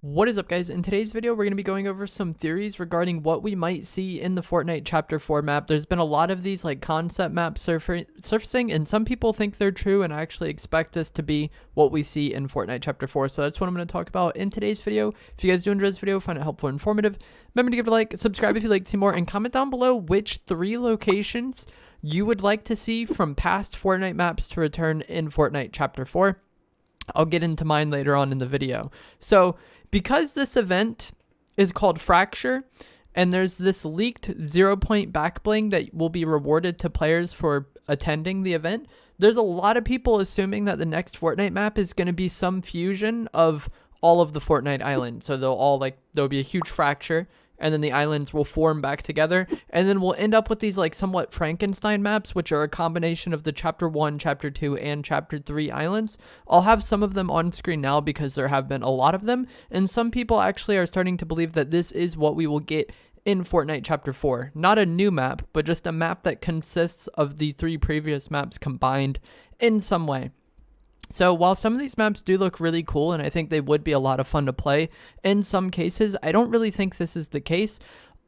What is up, guys? In today's video, we're going to be going over some theories regarding what we might see in the Fortnite Chapter 4 map. There's been a lot of these like concept maps surfacing, and some people think they're true and actually expect this to be what we see in Fortnite Chapter 4. So that's what I'm going to talk about in today's video. If you guys do enjoy this video, find it helpful and informative, remember to give it a like, subscribe if you'd like to see more, and comment down below which 3 locations you would like to see from past Fortnite maps to return in Fortnite Chapter 4. I'll get into mine later on in the video. So because this event is called Fracture, and there's this leaked 0-point back bling that will be rewarded to players for attending the event, there's a lot of people assuming that the next Fortnite map is going to be some fusion of all of the Fortnite islands. So there'll be a huge fracture, and then the islands will form back together, and then we'll end up with these like somewhat Frankenstein maps, which are a combination of the Chapter 1, Chapter 2, and Chapter 3 islands. I'll have some of them on screen now because there have been a lot of them, and some people actually are starting to believe that this is what we will get in Fortnite Chapter 4. Not a new map, but just a map that consists of the 3 previous maps combined in some way. So while some of these maps do look really cool, and I think they would be a lot of fun to play, in some cases, I don't really think this is the case.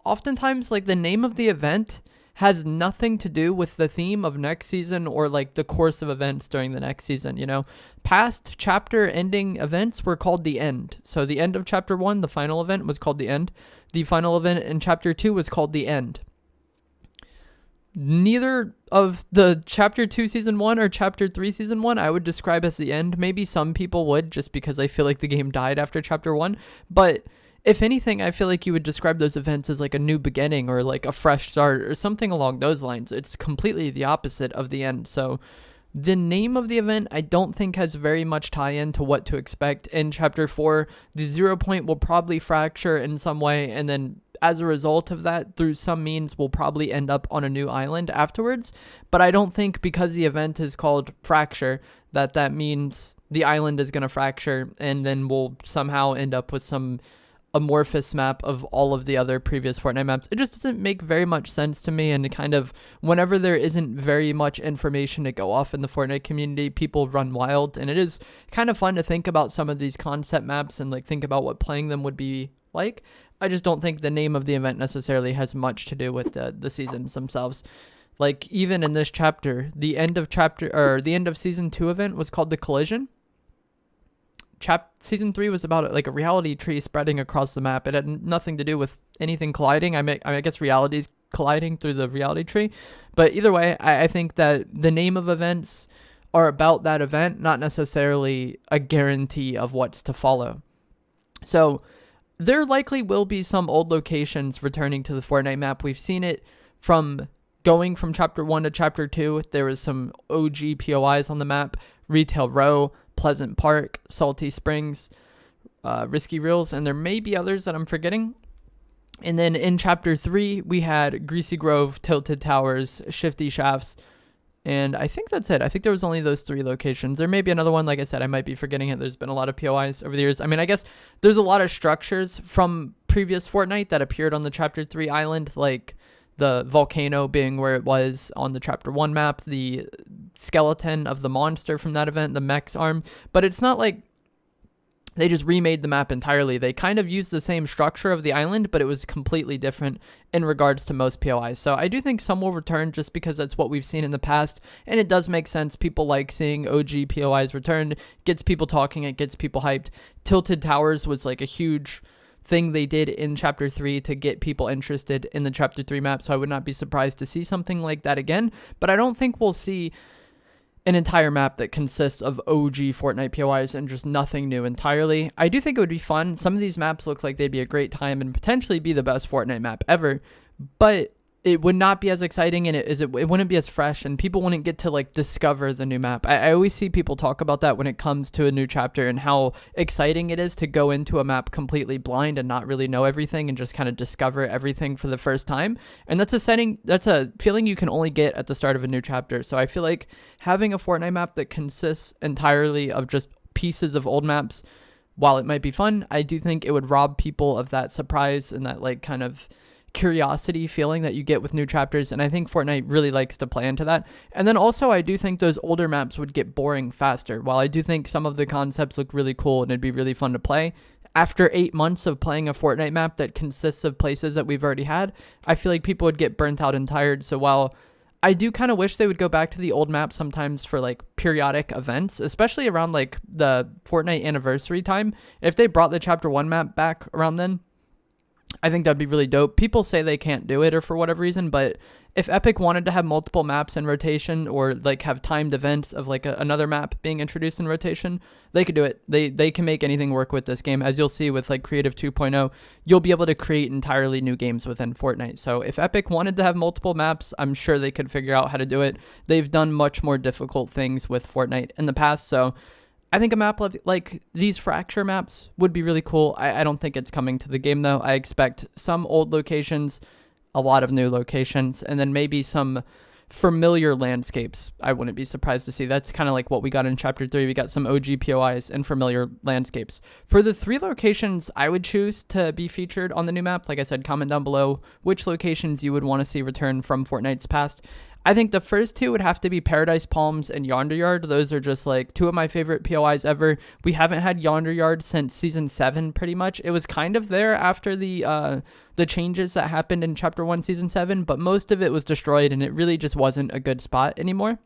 Oftentimes, like, the name of the event has nothing to do with the theme of next season or like the course of events during the next season, you know. Past chapter ending events were called the end. So the end of Chapter 1, the final event, was called the end. The final event in Chapter 2 was called the end. Neither of the Chapter 2 Season 1 or Chapter 3 Season 1 I would describe as the end. Maybe some people would, just because I feel like the game died after Chapter 1. But if anything, I feel like you would describe those events as like a new beginning or like a fresh start or something along those lines. It's completely the opposite of the end. So the name of the event, I don't think has very much tie-in to what to expect in Chapter 4. The 0-point will probably fracture in some way, and then as a result of that, through some means, we'll probably end up on a new island afterwards. But I don't think because the event is called Fracture, that means the island is going to fracture, and then we'll somehow end up with some amorphous map of all of the other previous Fortnite maps. It just doesn't make very much sense to me, and kind of whenever there isn't very much information to go off in the Fortnite community, people run wild, and it is kind of fun to think about some of these concept maps and like think about what playing them would be like. I just don't think the name of the event necessarily has much to do with the seasons themselves. Like even in this chapter, the end of Season 2 event was called the Collision. Season 3 was about like a reality tree spreading across the map. It had nothing to do with anything colliding. I guess reality's colliding through the reality tree. But either way, I think that the name of events are about that event, not necessarily a guarantee of what's to follow. So there likely will be some old locations returning to the Fortnite map. We've seen it from going from Chapter 1 to Chapter 2. There was some OG POIs on the map: Retail Row, Pleasant Park, Salty Springs, Risky Reels, and there may be others that I'm forgetting. And then in Chapter 3, we had Greasy Grove, Tilted Towers, Shifty Shafts, and I think that's it. I think there was only those 3 locations. There may be another one. Like I said, I might be forgetting it. There's been a lot of POIs over the years. I mean, I guess there's a lot of structures from previous Fortnite that appeared on the Chapter 3 island, like the volcano being where it was on the Chapter 1 map, the skeleton of the monster from that event, the mech's arm. But it's not like they just remade the map entirely. They kind of used the same structure of the island, but it was completely different in regards to most POIs. So I do think some will return just because that's what we've seen in the past, and it does make sense. People like seeing OG POIs returned. Gets people talking, it gets people hyped. Tilted Towers was like a huge thing they did in Chapter 3 to get people interested in the Chapter 3 map, so I would not be surprised to see something like that again. But I don't think we'll see an entire map that consists of OG Fortnite POIs and just nothing new entirely. I do think it would be fun. Some of these maps look like they'd be a great time and potentially be the best Fortnite map ever, but it would not be as exciting, and it wouldn't be as fresh, and people wouldn't get to like discover the new map. I always see people talk about that when it comes to a new chapter and how exciting it is to go into a map completely blind and not really know everything and just kind of discover everything for the first time. And that's a feeling you can only get at the start of a new chapter. So I feel like having a Fortnite map that consists entirely of just pieces of old maps, while it might be fun, I do think it would rob people of that surprise and that like kind of curiosity feeling that you get with new chapters, and I think Fortnite really likes to play into that. And then also I do think those older maps would get boring faster. While I do think some of the concepts look really cool and it'd be really fun to play, after 8 months of playing a Fortnite map that consists of places that we've already had, I feel like people would get burnt out and tired. So while I do kind of wish they would go back to the old map sometimes for like periodic events, especially around like the Fortnite anniversary time, if they brought the Chapter 1 map back around then, I think that'd be really dope. People say they can't do it or for whatever reason, but if Epic wanted to have multiple maps in rotation or like have timed events of like another map being introduced in rotation, they could do it. They can make anything work with this game. As you'll see with like Creative 2.0, you'll be able to create entirely new games within Fortnite. So if Epic wanted to have multiple maps, I'm sure they could figure out how to do it. They've done much more difficult things with Fortnite in the past, so I think a map like these Fracture maps would be really cool. I don't think it's coming to the game, though. I expect some old locations, a lot of new locations, and then maybe some familiar landscapes. I wouldn't be surprised to see. That's kind of like what we got in Chapter 3. We got some OG POIs and familiar landscapes. For the 3 locations I would choose to be featured on the new map, like I said, comment down below which locations you would want to see return from Fortnite's past. I think the first 2 would have to be Paradise Palms and Yonder Yard. Those are just like 2 of my favorite POIs ever. We haven't had Yonder Yard since Season 7 pretty much. It was kind of there after the changes that happened in Chapter 1 Season 7, but most of it was destroyed and it really just wasn't a good spot anymore.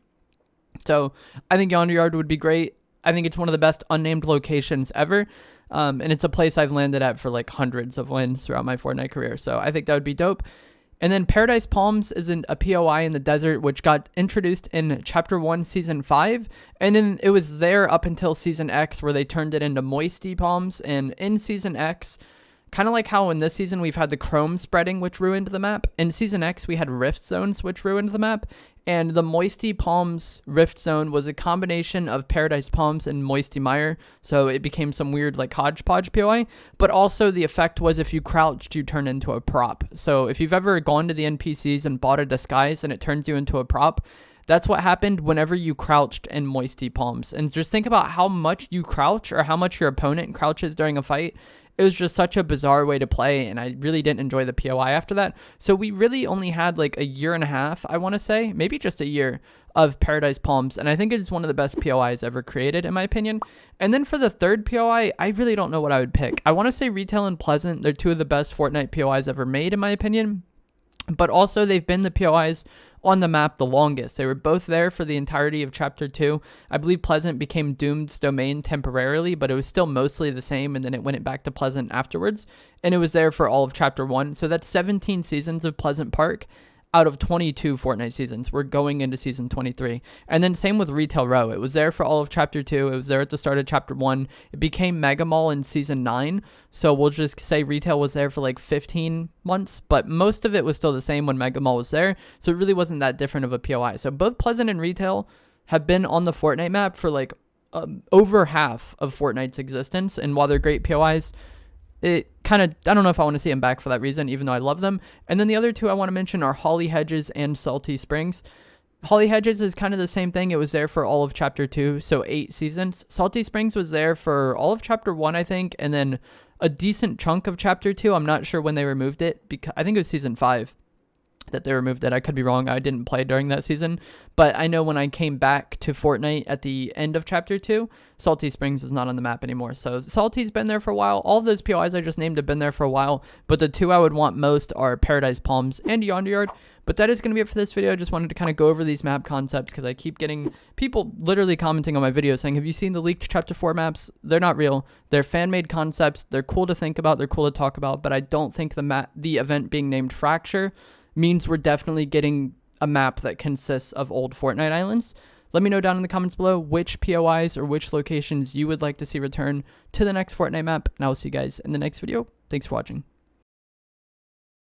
So I think Yonder Yard would be great. I think it's one of the best unnamed locations ever. And it's a place I've landed at for like hundreds of wins throughout my Fortnite career. So I think that would be dope. And then Paradise Palms is a POI in the desert, which got introduced in Chapter 1, Season 5. And then it was there up until Season X, where they turned it into Moisty Palms. And in Season X, kind of like how in this season we've had the chrome spreading, which ruined the map. In Season X, we had rift zones, which ruined the map. And the Moisty Palms rift zone was a combination of Paradise Palms and Moisty Mire, so it became some weird like hodgepodge POI, but also the effect was if you crouched, you turn into a prop. So if you've ever gone to the NPCs and bought a disguise and it turns you into a prop, that's what happened whenever you crouched in Moisty Palms. And just think about how much you crouch or how much your opponent crouches during a fight. It was just such a bizarre way to play, and I really didn't enjoy the POI after that. So we really only had like a year and a half, I want to say, maybe just a year of Paradise Palms, and I think it's one of the best POIs ever created, in my opinion. And then for the third POI, I really don't know what I would pick. I want to say Retail and Pleasant. They're 2 of the best Fortnite POIs ever made, in my opinion. But also, they've been the POIs on the map the longest. They were both there for the entirety of Chapter 2. I believe Pleasant became Doomed's domain temporarily, but it was still mostly the same, and then it went back to Pleasant afterwards. And it was there for all of Chapter 1. So that's 17 seasons of Pleasant Park out of 22 Fortnite seasons. We're going into Season 23. And then same with Retail Row. It was there for all of Chapter 2. It was there at the start of Chapter 1. It became Mega Mall in Season 9. So we'll just say Retail was there for like 15 months, but most of it was still the same when Mega Mall was there. So it really wasn't that different of a POI. So both Pleasant and Retail have been on the Fortnite map for like over half of Fortnite's existence. And while they're great POIs, it kind of, I don't know if I want to see them back for that reason, even though I love them. And then the other 2 I want to mention are Holly Hedges and Salty Springs. Holly Hedges is kind of the same thing. It was there for all of Chapter 2, so 8 seasons. Salty Springs was there for all of Chapter 1, I think, and then a decent chunk of Chapter 2. I'm not sure when they removed it, because I think it was Season 5 that they removed it. I could be wrong. I didn't play during that season, but I know when I came back to Fortnite at the end of Chapter 2, Salty Springs was not on the map anymore. So Salty's been there for a while. All of those POIs I just named have been there for a while, but the 2 I would want most are Paradise Palms and Yonder Yard. But that is going to be it for this video. I just wanted to kind of go over these map concepts because I keep getting people literally commenting on my videos saying, have you seen the leaked Chapter 4 maps? They're not real. They're fan-made concepts. They're cool to think about. They're cool to talk about, but I don't think the event being named Fracture means we're definitely getting a map that consists of old Fortnite islands. Let me know down in the comments below which POIs or which locations you would like to see return to the next Fortnite map, and I will see you guys in the next video. Thanks for watching.